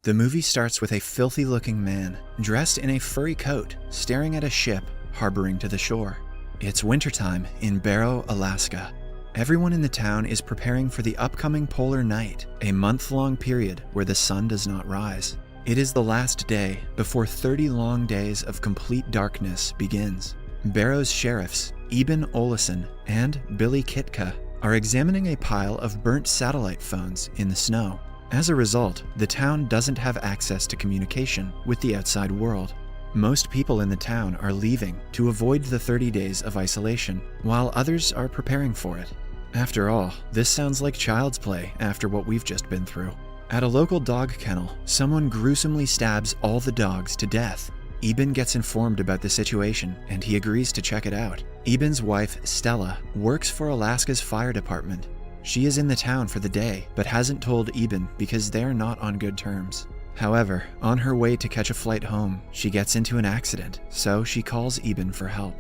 The movie starts with a filthy-looking man, dressed in a furry coat, staring at a ship harboring to the shore. It's wintertime in Barrow, Alaska. Everyone in the town is preparing for the upcoming polar night, a month-long period where the sun does not rise. It is the last day before 30 long days of complete darkness begins. Barrow's sheriffs, Eben Olesen and Billy Kitka, are examining a pile of burnt satellite phones in the snow. As a result, the town doesn't have access to communication with the outside world. Most people in the town are leaving to avoid the 30 days of isolation, while others are preparing for it. After all, this sounds like child's play after what we've just been through. At a local dog kennel, someone gruesomely stabs all the dogs to death. Eben gets informed about the situation and he agrees to check it out. Eben's wife, Stella, works for Alaska's fire department. She is in the town for the day, but hasn't told Eben because they're not on good terms. However, on her way to catch a flight home, she gets into an accident, so she calls Eben for help.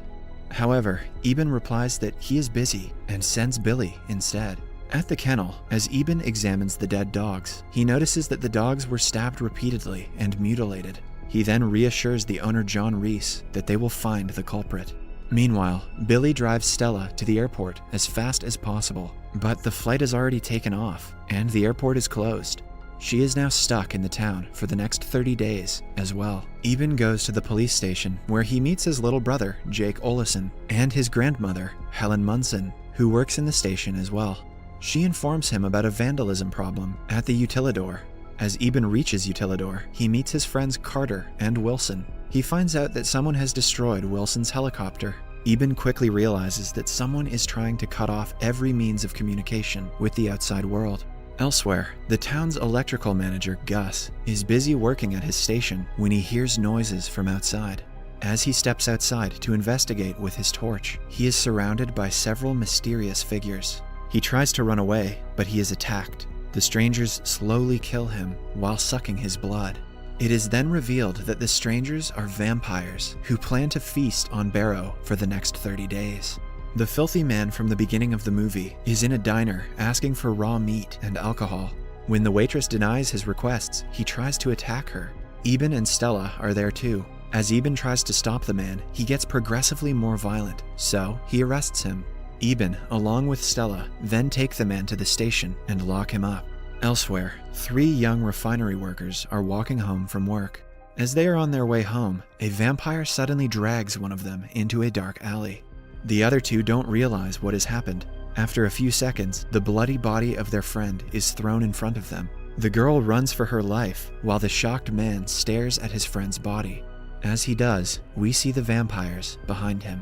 However, Eben replies that he is busy and sends Billy instead. At the kennel, as Eben examines the dead dogs, he notices that the dogs were stabbed repeatedly and mutilated. He then reassures the owner John Reese that they will find the culprit. Meanwhile, Billy drives Stella to the airport as fast as possible, but the flight has already taken off and the airport is closed. She is now stuck in the town for the next 30 days as well. Eben goes to the police station where he meets his little brother, Jake Olesen, and his grandmother, Helen Munson, who works in the station as well. She informs him about a vandalism problem at the Utilidor. As Eben reaches Utilidor, he meets his friends Carter and Wilson. He finds out that someone has destroyed Wilson's helicopter. Eben quickly realizes that someone is trying to cut off every means of communication with the outside world. Elsewhere, the town's electrical manager, Gus, is busy working at his station when he hears noises from outside. As he steps outside to investigate with his torch, he is surrounded by several mysterious figures. He tries to run away, but he is attacked. The strangers slowly kill him while sucking his blood. It is then revealed that the strangers are vampires who plan to feast on Barrow for the next 30 days. The filthy man from the beginning of the movie is in a diner asking for raw meat and alcohol. When the waitress denies his requests, he tries to attack her. Eben and Stella are there too. As Eben tries to stop the man, he gets progressively more violent, so he arrests him. Eben, along with Stella, then take the man to the station and lock him up. Elsewhere, 3 young refinery workers are walking home from work. As they are on their way home, a vampire suddenly drags one of them into a dark alley. The other 2 don't realize what has happened. After a few seconds, the bloody body of their friend is thrown in front of them. The girl runs for her life, while the shocked man stares at his friend's body. As he does, we see the vampires behind him.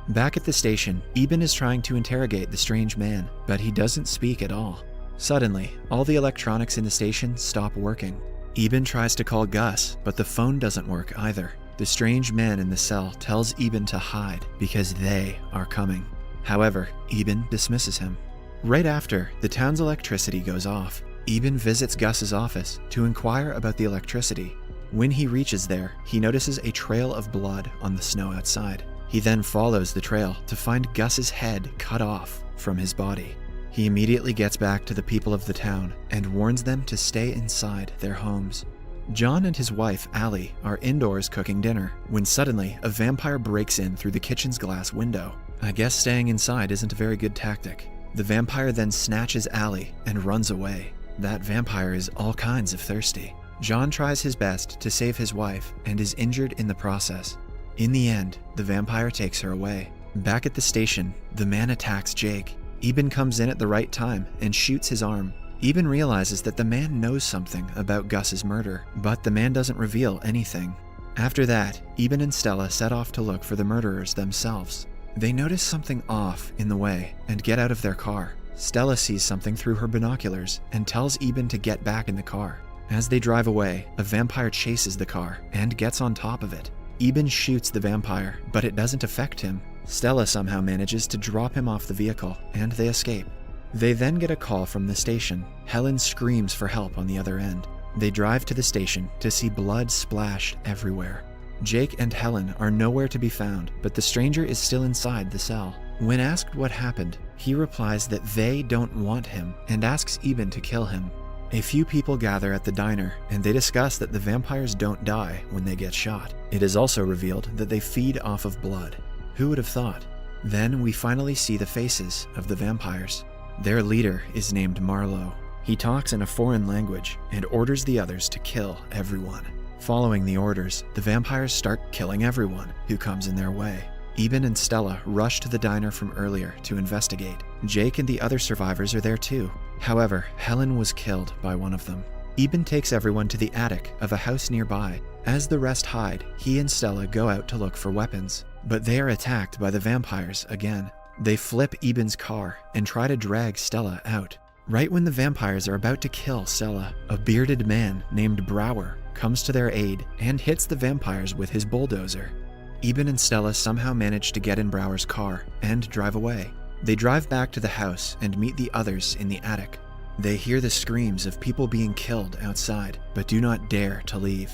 Back at the station, Eben is trying to interrogate the strange man, but he doesn't speak at all. Suddenly, all the electronics in the station stop working. Eben tries to call Gus, but the phone doesn't work either. The strange man in the cell tells Eben to hide because they are coming. However, Eben dismisses him. Right after, the town's electricity goes off. Eben visits Gus's office to inquire about the electricity. When he reaches there, he notices a trail of blood on the snow outside. He then follows the trail to find Gus's head cut off from his body. He immediately gets back to the people of the town and warns them to stay inside their homes. John and his wife, Allie, are indoors cooking dinner when suddenly a vampire breaks in through the kitchen's glass window. I guess staying inside isn't a very good tactic. The vampire then snatches Allie and runs away. That vampire is all kinds of thirsty. John tries his best to save his wife and is injured in the process. In the end, the vampire takes her away. Back at the station, the man attacks Jake. Eben comes in at the right time and shoots his arm. Eben realizes that the man knows something about Gus's murder, but the man doesn't reveal anything. After that, Eben and Stella set off to look for the murderers themselves. They notice something off in the way and get out of their car. Stella sees something through her binoculars and tells Eben to get back in the car. As they drive away, a vampire chases the car and gets on top of it. Eben shoots the vampire, but it doesn't affect him. Stella somehow manages to drop him off the vehicle, and they escape. They then get a call from the station. Helen screams for help on the other end. They drive to the station to see blood splashed everywhere. Jake and Helen are nowhere to be found, but the stranger is still inside the cell. When asked what happened, he replies that they don't want him and asks Eben to kill him. A few people gather at the diner, and they discuss that the vampires don't die when they get shot. It is also revealed that they feed off of blood. Who would have thought? Then we finally see the faces of the vampires. Their leader is named Marlowe. He talks in a foreign language and orders the others to kill everyone. Following the orders, the vampires start killing everyone who comes in their way. Eben and Stella rush to the diner from earlier to investigate. Jake and the other survivors are there too. However, Helen was killed by one of them. Eben takes everyone to the attic of a house nearby. As the rest hide, he and Stella go out to look for weapons, but they are attacked by the vampires again. They flip Eben's car and try to drag Stella out. Right when the vampires are about to kill Stella, a bearded man named Brower comes to their aid and hits the vampires with his bulldozer. Eben and Stella somehow manage to get in Brower's car and drive away. They drive back to the house and meet the others in the attic. They hear the screams of people being killed outside, but do not dare to leave.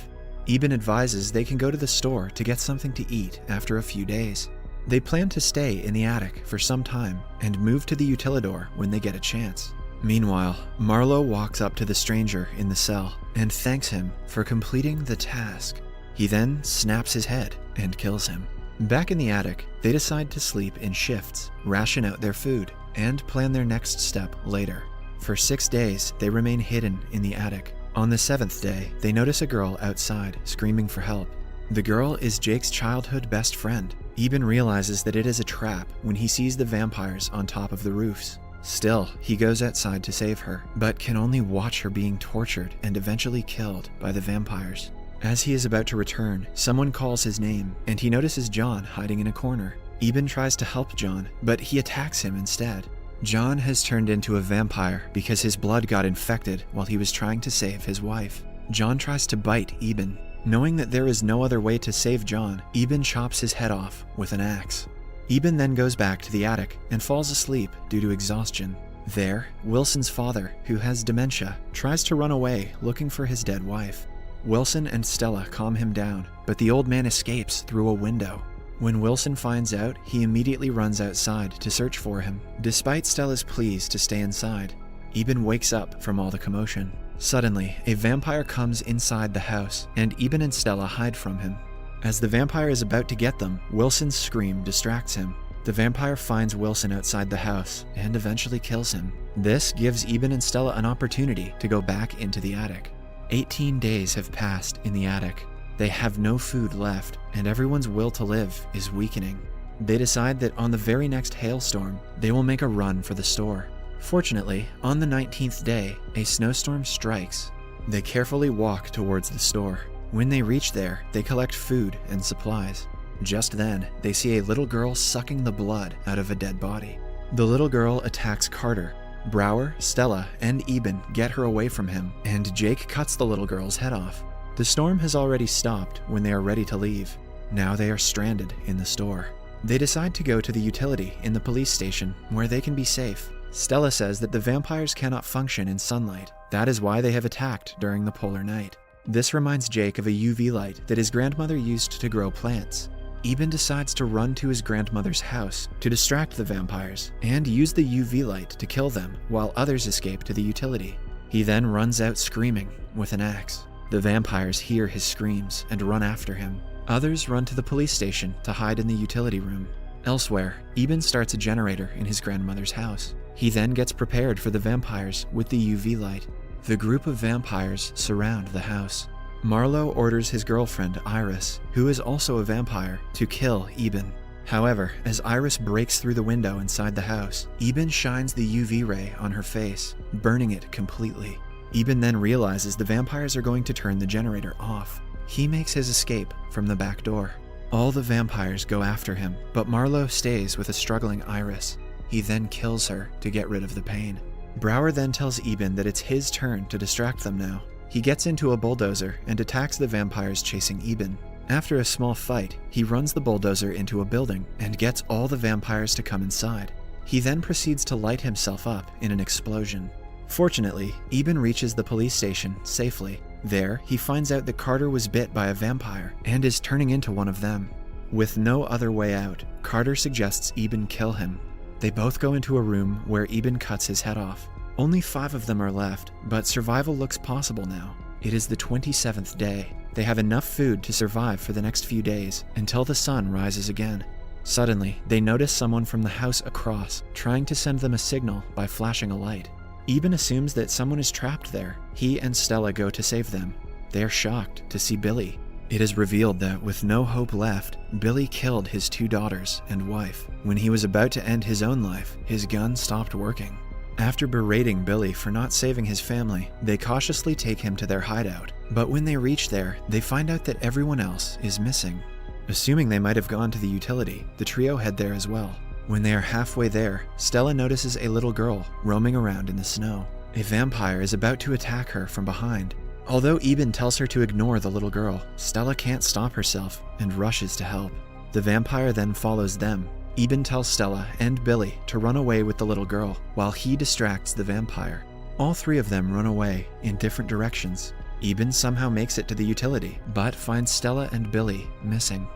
Eben advises they can go to the store to get something to eat after a few days. They plan to stay in the attic for some time and move to the utilidor when they get a chance. Meanwhile, Marlowe walks up to the stranger in the cell and thanks him for completing the task. He then snaps his head and kills him. Back in the attic, they decide to sleep in shifts, ration out their food, and plan their next step later. For 6 days, they remain hidden in the attic. On the 7th day, they notice a girl outside screaming for help. The girl is Jake's childhood best friend. Eben realizes that it is a trap when he sees the vampires on top of the roofs. Still, he goes outside to save her, but can only watch her being tortured and eventually killed by the vampires. As he is about to return, someone calls his name, and he notices John hiding in a corner. Eben tries to help John, but he attacks him instead. John has turned into a vampire because his blood got infected while he was trying to save his wife. John tries to bite Eben. Knowing that there is no other way to save John, Eben chops his head off with an axe. Eben then goes back to the attic and falls asleep due to exhaustion. There, Wilson's father, who has dementia, tries to run away looking for his dead wife. Wilson and Stella calm him down, but the old man escapes through a window. When Wilson finds out, he immediately runs outside to search for him, despite Stella's pleas to stay inside. Eben wakes up from all the commotion. Suddenly, a vampire comes inside the house, and Eben and Stella hide from him. As the vampire is about to get them, Wilson's scream distracts him. The vampire finds Wilson outside the house and eventually kills him. This gives Eben and Stella an opportunity to go back into the attic. 18 days have passed in the attic. They have no food left, and everyone's will to live is weakening. They decide that on the very next hailstorm, they will make a run for the store. Fortunately, on the 19th day, a snowstorm strikes. They carefully walk towards the store. When they reach there, they collect food and supplies. Just then, they see a little girl sucking the blood out of a dead body. The little girl attacks Carter. Brower, Stella, and Eben get her away from him, and Jake cuts the little girl's head off. The storm has already stopped when they are ready to leave. Now they are stranded in the store. They decide to go to the utility in the police station, where they can be safe. Stella says that the vampires cannot function in sunlight. That is why they have attacked during the polar night. This reminds Jake of a UV light that his grandmother used to grow plants. Eben decides to run to his grandmother's house to distract the vampires and use the UV light to kill them while others escape to the utility. He then runs out screaming with an axe. The vampires hear his screams and run after him. Others run to the police station to hide in the utility room. Elsewhere, Eben starts a generator in his grandmother's house. He then gets prepared for the vampires with the UV light. The group of vampires surround the house. Marlowe orders his girlfriend, Iris, who is also a vampire, to kill Eben. However, as Iris breaks through the window inside the house, Eben shines the UV ray on her face, burning it completely. Eben then realizes the vampires are going to turn the generator off. He makes his escape from the back door. All the vampires go after him, but Marlowe stays with a struggling Iris. He then kills her to get rid of the pain. Brower then tells Eben that it's his turn to distract them now. He gets into a bulldozer and attacks the vampires chasing Eben. After a small fight, he runs the bulldozer into a building and gets all the vampires to come inside. He then proceeds to light himself up in an explosion. Fortunately, Eben reaches the police station safely. There, he finds out that Carter was bit by a vampire and is turning into one of them. With no other way out, Carter suggests Eben kill him. They both go into a room where Eben cuts his head off. Only 5 of them are left, but survival looks possible now. It is the 27th day. They have enough food to survive for the next few days until the sun rises again. Suddenly, they notice someone from the house across, trying to send them a signal by flashing a light. Eben assumes that someone is trapped there. He and Stella go to save them. They are shocked to see Billy. It is revealed that with no hope left, Billy killed his 2 daughters and wife. When he was about to end his own life, his gun stopped working. After berating Billy for not saving his family, they cautiously take him to their hideout. But when they reach there, they find out that everyone else is missing. Assuming they might have gone to the utility, the trio head there as well. When they are halfway there, Stella notices a little girl roaming around in the snow. A vampire is about to attack her from behind. Although Eben tells her to ignore the little girl, Stella can't stop herself and rushes to help. The vampire then follows them. Eben tells Stella and Billy to run away with the little girl, while he distracts the vampire. All 3 of them run away in different directions. Eben somehow makes it to the utility, but finds Stella and Billy missing.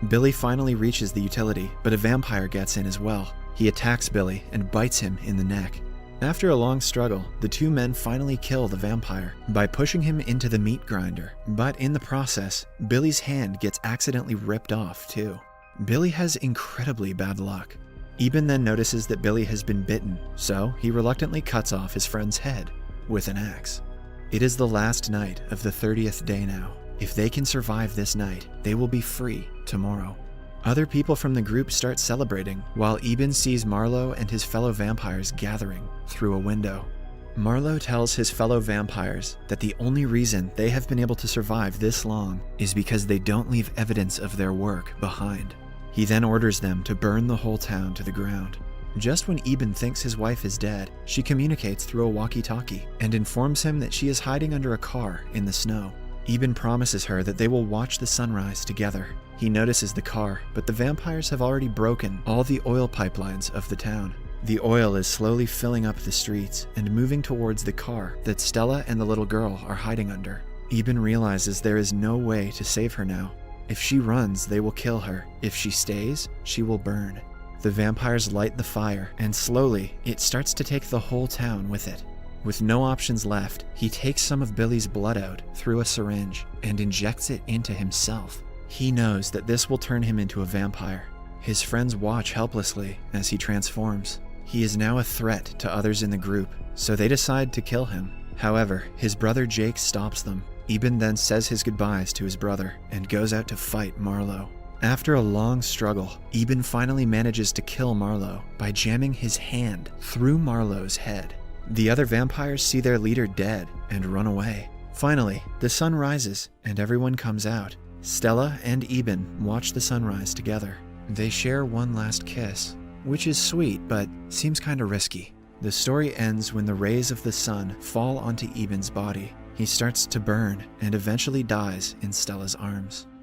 Billy finally reaches the utility, but a vampire gets in as well. He attacks Billy and bites him in the neck. After a long struggle, the 2 men finally kill the vampire by pushing him into the meat grinder, but in the process, Billy's hand gets accidentally ripped off too. Billy has incredibly bad luck. Eben then notices that Billy has been bitten, so he reluctantly cuts off his friend's head with an axe. It is the last night of the 30th day now. If they can survive this night, they will be free tomorrow. Other people from the group start celebrating, while Eben sees Marlowe and his fellow vampires gathering through a window. Marlowe tells his fellow vampires that the only reason they have been able to survive this long is because they don't leave evidence of their work behind. He then orders them to burn the whole town to the ground. Just when Eben thinks his wife is dead, she communicates through a walkie-talkie and informs him that she is hiding under a car in the snow. Eben promises her that they will watch the sunrise together. He notices the car, but the vampires have already broken all the oil pipelines of the town. The oil is slowly filling up the streets and moving towards the car that Stella and the little girl are hiding under. Eben realizes there is no way to save her now. If she runs, they will kill her. If she stays, she will burn. The vampires light the fire, and slowly, it starts to take the whole town with it. With no options left, he takes some of Billy's blood out through a syringe and injects it into himself. He knows that this will turn him into a vampire. His friends watch helplessly as he transforms. He is now a threat to others in the group, so they decide to kill him. However, his brother Jake stops them. Eben then says his goodbyes to his brother and goes out to fight Marlowe. After a long struggle, Eben finally manages to kill Marlowe by jamming his hand through Marlowe's head. The other vampires see their leader dead and run away. Finally, the sun rises and everyone comes out. Stella and Eben watch the sunrise together. They share one last kiss, which is sweet but seems kinda risky. The story ends when the rays of the sun fall onto Eben's body. He starts to burn and eventually dies in Stella's arms.